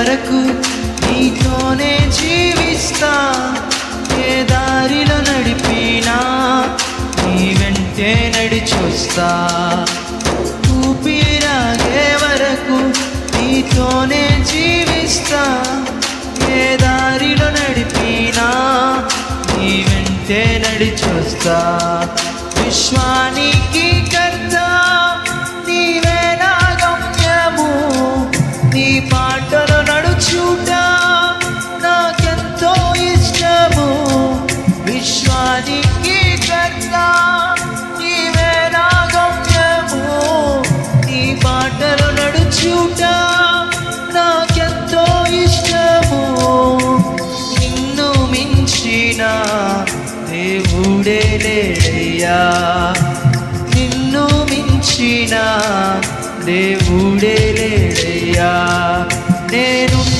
వరకు నీతోనే జీవిస్తా. ఏ దారిలో నడిపినా నీ వెంటే నడిచొస్తా. ఊపిరాగే వరకు నీతోనే జీవిస్తా. ఏ దారిలో నడిపినా నీ వెంటే నడిచొస్తా. విశ్వానికి కర్త నీవే నా గమ్యము. నీ పాటలో నడుచుట నాకెంతో ఇష్టము. విశ్వానికి కర్త నీవే నా గమ్యము. నీ పాటలో నడుచుట నాకెంతో ఇష్టము. నిన్ను మించిన దేవుడే లేడయ్యా. నిన్ను మించిన దేవుడే లేడయ్యా. నేను